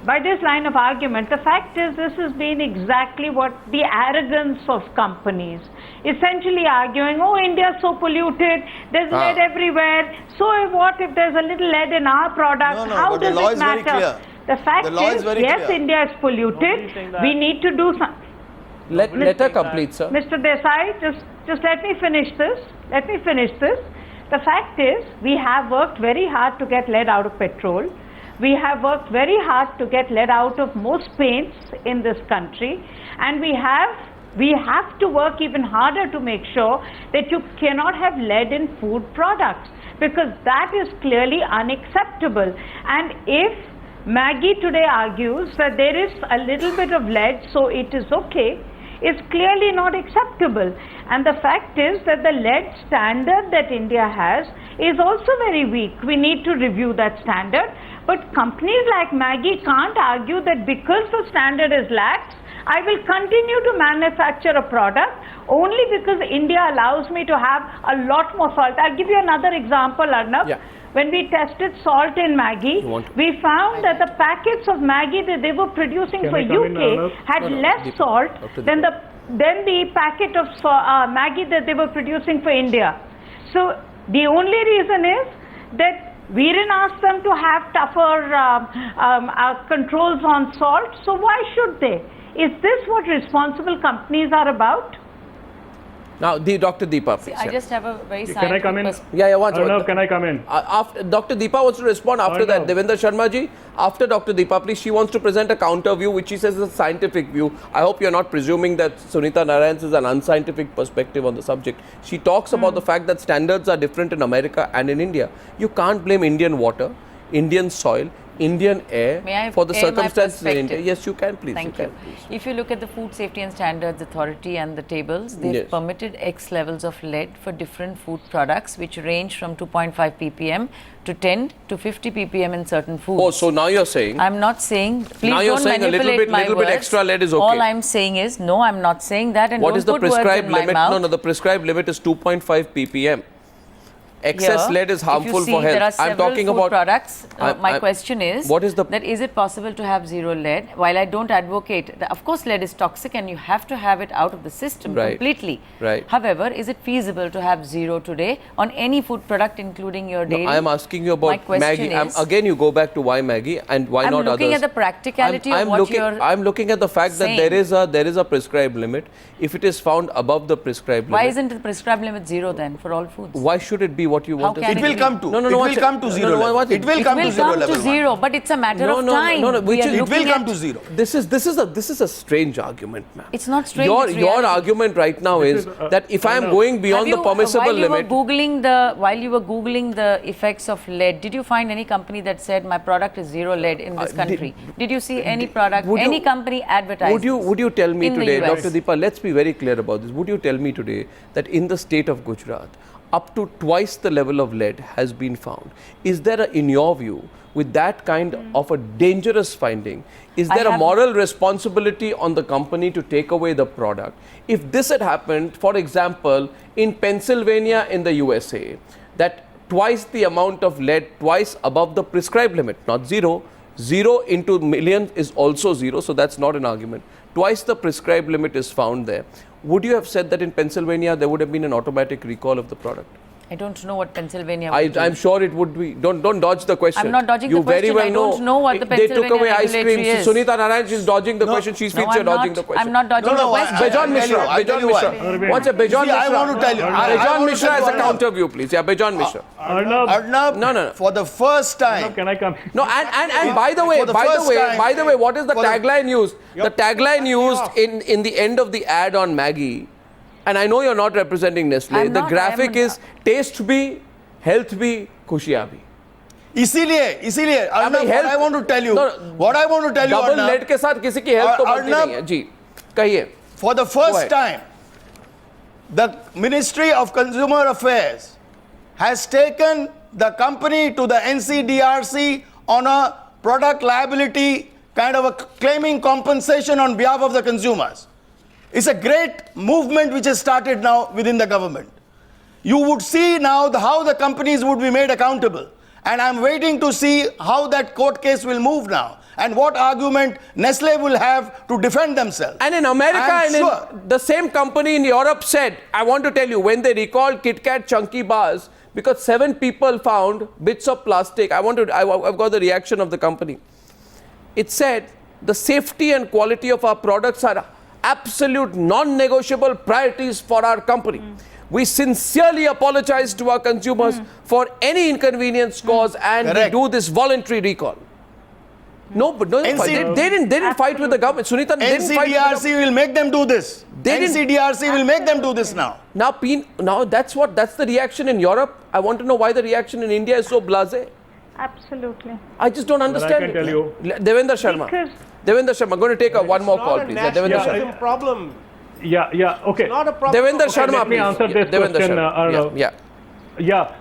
By this line of argument, the fact is this has been exactly what the arrogance of companies, essentially arguing, oh, India is so polluted, there's lead everywhere, so what if there's a little lead in our products? How does it matter? The fact is, yes, India is polluted. We need to do something. Let her complete, sir. Mr. Desai, just let me finish this. The fact is, we have worked very hard to get lead out of petrol. We have worked very hard to get lead out of most paints in this country. And we have to work even harder to make sure that you cannot have lead in food products, because that is clearly unacceptable. And if Maggie today argues that there is a little bit of lead, so it is okay, is clearly not acceptable. And the fact is that the lead standard that India has is also very weak. We need to review that standard. But companies like Maggi can't argue that because the standard is lax, I will continue to manufacture a product only because India allows me to have a lot more salt. I'll give you another example, Arnab. Yeah. When we tested salt in Maggi, we found that the packets of Maggi that they were producing for UK had less salt than the packet of Maggi that they were producing for India. So the only reason is that we didn't ask them to have tougher controls on salt, so why should they? Is this what responsible companies are about? Now, Dr. Deepa, please. I just have a very scientific Can I come in? Arnab, can I come in? After Dr. Deepa wants to respond after that. Devendra Sharma ji, after Dr. Deepa, please, she wants to present a counter view, which she says is a scientific view. I hope you're not presuming that Sunita Narayan's is an unscientific perspective on the subject. She talks about the fact that standards are different in America and in India. You can't blame Indian water, Indian soil, Indian air for the circumstances in India. Yes, you can, please. Thank you. If you look at the Food Safety and Standards Authority and the tables, they've permitted X levels of lead for different food products, which range from 2.5 ppm to 10 to 50 ppm in certain foods. Oh, so now you're saying? I'm not saying, please now you're don't saying manipulate a little bit extra lead is okay. All I'm saying is, no, I'm not saying that, and what don't is the put words prescribed in my limit? mouth. No, the prescribed limit is 2.5 ppm. Excess lead is harmful for health. There are several I'm talking food about products. My question is, what is that is it possible to have zero lead? While I don't advocate, of course lead is toxic and you have to have it out of the system completely. However, is it feasible to have zero today on any food product, including your dairy? No, I'm asking you about Maggi. Again, you go back to why Maggi and why not others. I'm looking at the practicality of what you're I'm looking at the fact that there is a prescribed limit. If it is found above the prescribed limit. Why isn't the prescribed limit zero then for all foods? Why should it be what you want to say? It will come to. It will come to zero level. It will come to zero level. But it's a matter of time. It will come to zero. This is a strange argument, ma'am. It's not strange. Your argument right now is that if I am going beyond the permissible limit. While you were googling the effects of lead, did you find any company that said my product is zero lead in this country? Did you see any product, any company advertise? Would you tell me today, US? Dr. Deepa? Let's be very clear about this. Would you tell me today that in the state of Gujarat, up to twice the level of lead has been found? Is there, in your view, with that kind of a dangerous finding, is there a moral responsibility on the company to take away the product? If this had happened, for example, in Pennsylvania in the USA, that twice the amount of lead, twice above the prescribed limit, not zero, 0 into million is also 0, so that's not an argument. Twice the prescribed limit is found there. Would you have said that in Pennsylvania there would have been an automatic recall of the product? I don't know what Pennsylvania would do. I'm sure it would be. Don't dodge the question. I'm not dodging you the question. Very well I don't know what the They Pennsylvania took away ice cream. is. Sunita Narayan is dodging the question. She feels you're dodging the question. I'm not dodging the question. Bejan Mishra. What's a Bejan Mishra? I want to tell you. Bejan Mishra as a counter view, please. Yeah, Bejan Mishra. Arnab, no. For the first time. Can I come? No, and by the way, what is the tagline used? The tagline used in the end of the ad on Maggie, and I know you're not representing Nestle. The graphic is taste bhi, health bhi, khushiyan bhi. इसीलिए Arnab, what I want to tell you, double lead के साथ किसी की health तो बनती नहीं है जी कहिए. For the first time, the Ministry of Consumer Affairs has taken the company to the NCDRC on a product liability kind of a claiming compensation on behalf of the consumers. It's a great movement which has started now within the government. You would see now how the companies would be made accountable. And I'm waiting to see how that court case will move now and what argument Nestle will have to defend themselves. And in America, the same company in Europe said, I want to tell you, when they recalled Kit Kat Chunky bars, because 7 people found bits of plastic, I've got the reaction of the company. It said, the safety and quality of our products are absolute non-negotiable priorities for our company. We sincerely apologize to our consumers for any inconvenience caused, and we do this voluntary recall. No, but no, they didn't fight with the government. Sunita, NCDRC will make them do this. NCDRC will make them do this now. Now that's the reaction in Europe. I want to know why the reaction in India is so blasé. Absolutely. I just don't understand. I can tell you. Devendra Sharma. Devendra Sharma, I'm going to take one more call, please. It's not a nationalism problem. Okay. Not a problem. Devendra Sharma, let me please. answer this Devendra question, Sharma. Arnab.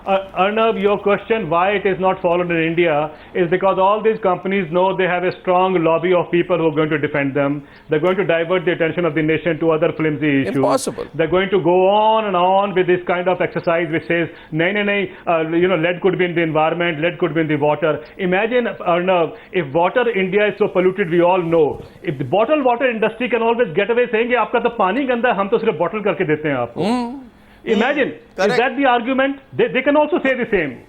Arnab, your question why it is not followed in India is because all these companies know they have a strong lobby of people who are going to defend them. They're going to divert the attention of the nation to other flimsy issues. Impossible. They're going to go on and on with this kind of exercise which says, lead could be in the environment, lead could be in the water. Imagine, Arnab, if water India is so polluted, we all know. If the bottled water industry can always get away saying, "Aapka to pani ganda hai, hum to sirf bottle karke dete hain aapko." Imagine, is that the argument? They can also say the same.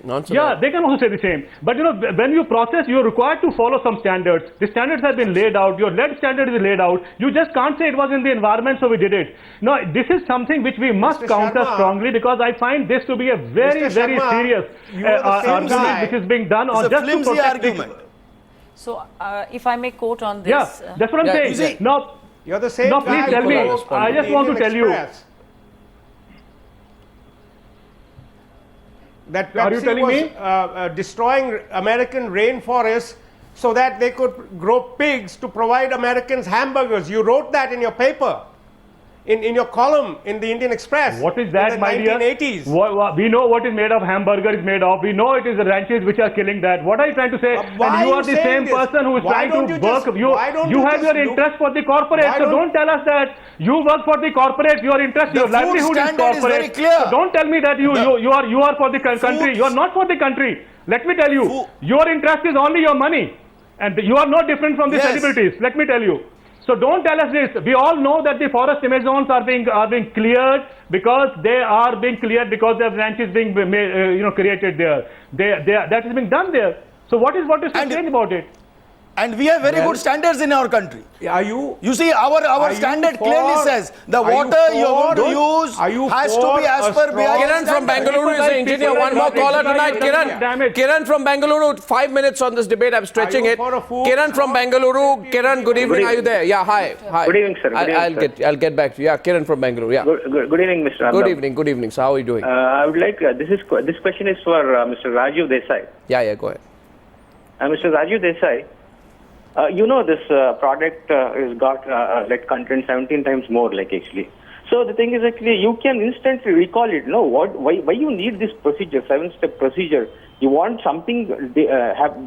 They can also say the same. But when you process, you're required to follow some standards. The standards have been laid out. Your lead standard is laid out. You just can't say it was in the environment, so we did it. No, this is something which we must counter strongly, because I find this to be a very, very serious argument which is being done on just to protect argument. So, if I may quote on this. That's what I'm saying. Now, you're the same now please tell me. I just want to tell you. That Pepsi was destroying American rainforests so that they could grow pigs to provide Americans hamburgers. You wrote that in your paper, in your column in the Indian Express. What is that, my dear? 1980s. We know what is made of hamburger is made of. We know it is the ranches which are killing that. What are you trying to say? And you are the same person who is trying to work. You have your interest for the corporate. So don't tell us that you work for the corporate. Your interest, your livelihood is corporate. Is very clear. So don't tell me that you are for the country. You are not for the country. Let me tell you, your interest is only your money, and you are no different from the celebrities. Let me tell you. So don't tell us this. We all know that the forest image zones are being cleared because they are being cleared because the ranches being created there. That is being done there. So what is so strange about it? And we have very good standards in our country. Are you? You see, our standard clearly says the water you're going to use has to be as per Kiran from Bengaluru is an engineer. One more caller tonight. Kiran from Bengaluru, 5 minutes on this debate. I'm stretching it. Kiran from Bengaluru. Kiran, good evening. Are you there? Yeah, hi. Good evening, sir. I'll get back to you. Yeah, Kiran from Bengaluru. Yeah. Good evening, Mr. Arnab. Good evening. So how are you doing? I would like this question is for Mr. Rajiv Desai. Yeah, go ahead. Mr. Rajiv Desai. This product is got like content 17 times more, like actually. So the thing is actually you can instantly recall it. No, why you need this procedure, 7-step procedure? You want something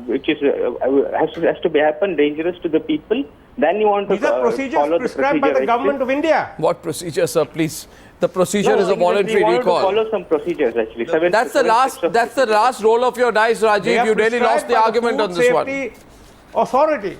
which is has to be happen dangerous to the people. Then you want to follow procedures prescribed by the government of India. What procedure, sir? Please. The procedure is a voluntary recall. Follow some procedures actually. That's the last roll of your dice, Rajiv. You really lost the argument on this one. Authority.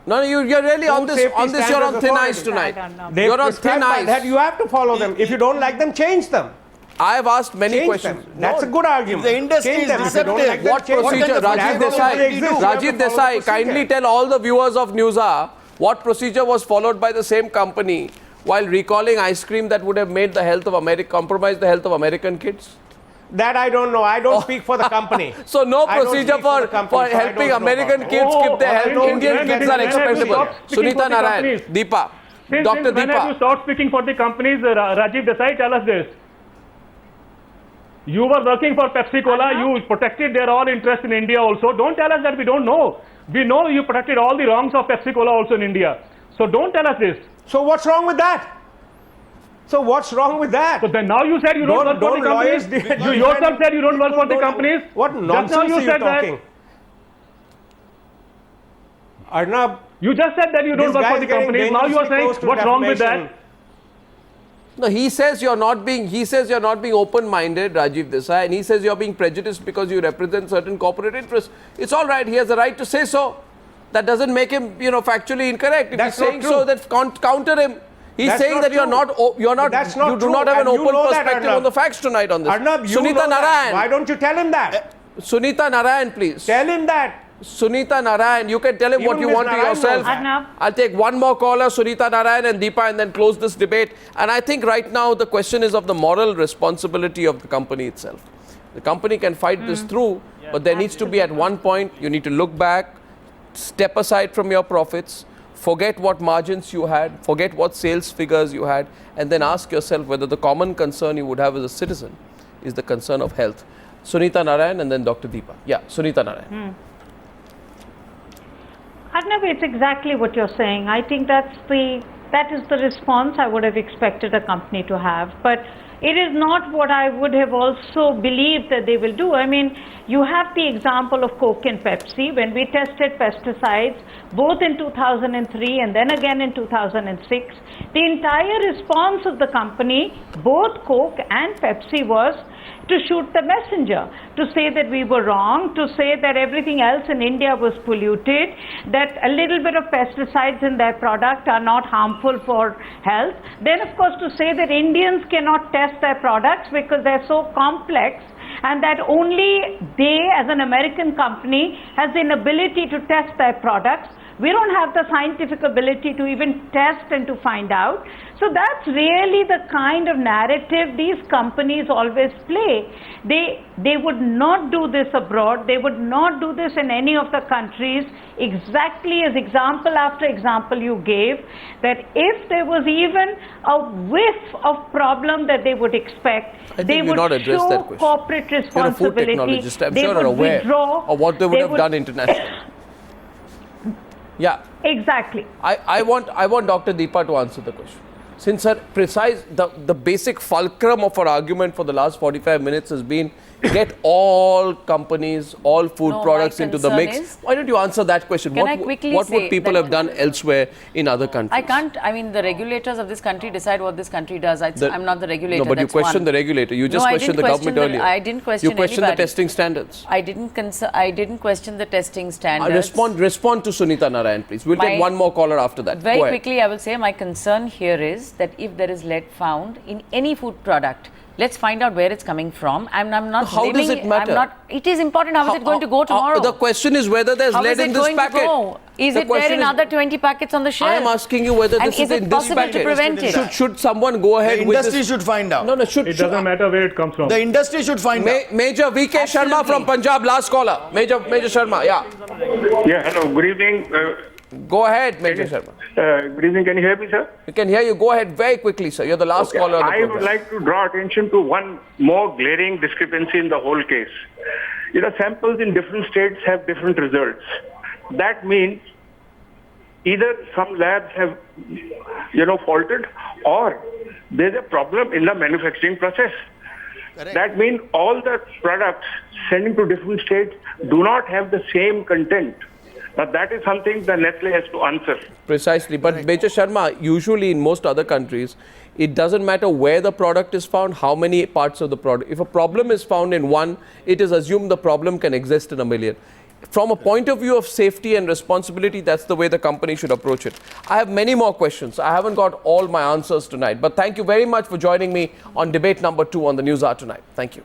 No, you're really on this. You're on thin ice tonight. You're on thin ice. That you have to follow them. If you don't like them, change them. I have asked many questions. That's a good argument. The industry is deceptive. What procedure, Rajiv Desai, kindly tell all the viewers of NEWSHOUR what procedure was followed by the same company while recalling ice cream that would have made the health of compromised the health of American kids? That I don't know. I don't speak for the company. So no procedure for helping American kids keep their health. Indian kids are expendable. Sunita Narayan, Deepa, Dr. Deepa. When have you stopped speaking for the companies? Rajiv Desai, tell us this. You were working for Pepsi Cola. You protected their all interest in India also. Don't tell us that we don't know. We know you protected all the wrongs of Pepsi Cola also in India. So don't tell us this. So what's wrong with that? So what's wrong with that? So then now you said you don't work for the companies. You yourself said you don't work for the companies. What nonsense are you talking? Arnab, you just said that you don't work for the companies. Now you are saying what's wrong with that? No, he says you're not being open-minded, Rajiv Desai, and he says you're being prejudiced because you represent certain corporate interests. It's all right. He has the right to say so. That doesn't make him, factually incorrect. If he's saying so, that counter him. He's saying that you do not have an open perspective on the facts tonight on this. Arnab, Sunita Narayan. Why don't you tell him that? Sunita Narayan, please. Tell him that. Sunita Narayan, you can tell him what you want to yourself. I'll take one more caller, Sunita Narayan and Deepa, and then close this debate. And I think right now the question is of the moral responsibility of the company itself. The company can fight this through, but there needs to be at one point, you need to look back, step aside from your profits, forget what margins you had, forget what sales figures you had, and then ask yourself whether the common concern you would have as a citizen is the concern of health. Sunita Narayan and then Dr. Deepa. Yeah, Sunita Narayan. Arnab, it's exactly what you're saying. I think that's the That is the response I would have expected a company to have. But it is not what I would have also believed that they will do. I mean, you have the example of Coke and Pepsi. When we tested pesticides, both in 2003 and then again in 2006, the entire response of the company, both Coke and Pepsi, was to shoot the messenger, to say that we were wrong, to say that everything else in India was polluted, that a little bit of pesticides in their product are not harmful for health. Then, of course, to say that Indians cannot test their products because they're so complex, and that only they, as an American company, has the ability to test their products. We don't have the scientific ability to even test and to find out. So that's really the kind of narrative these companies always play. They would not do this abroad. They would not do this in any of the countries, exactly as example after example you gave, that if there was even a whiff of problem that they would expect, they would show corporate responsibility. You're a food technologist. I'm they sure would you're aware withdraw, of what they would have done internationally. Yeah. Exactly. I want Dr. Deepa to answer the question. Since her precise, the basic fulcrum of her argument for the last 45 minutes has been get all companies, all food products into the mix. Why don't you answer that question? What would people have done elsewhere in other countries? I can't, I mean, the regulators of this country decide what this country does. I'm not the regulator. No, but you questioned the regulator. You just questioned the government earlier. I didn't question You questioned anybody. the testing standards. I didn't question the testing standards. Respond to Sunita Narayan, please. We'll take one more caller after that. Very quickly, I will say my concern here is that if there is lead found in any food product, let's find out where it's coming from. I'm not. How does it matter? It is important. How is it going to go tomorrow? The question is whether there's lead in this packet. Is it there in other 20 packets on the shelf? I am asking you whether this is in this packet. And is it possible to prevent it? Should someone go ahead with this? The industry should find out. No, it doesn't matter where it comes from. The industry should find out. Major VK Sharma from Punjab, last caller. Major Sharma, yeah. Yeah, hello, good evening. Go ahead, Major Sharma. Good evening, can you hear me, sir? We can hear you. Go ahead very quickly, sir. You're the last caller on the program. I would like to draw attention to one more glaring discrepancy in the whole case. Samples in different states have different results. That means either some labs have, faulted, or there's a problem in the manufacturing process. Correct. That means all the products sending to different states do not have the same content. Now that is something that Nestle has to answer. Precisely. But Major Sharma, usually in most other countries, it doesn't matter where the product is found, how many parts of the product. If a problem is found in one, it is assumed the problem can exist in a million. From a point of view of safety and responsibility, that's the way the company should approach it. I have many more questions. I haven't got all my answers tonight. But thank you very much for joining me on debate number 2 on the NewsHour tonight. Thank you.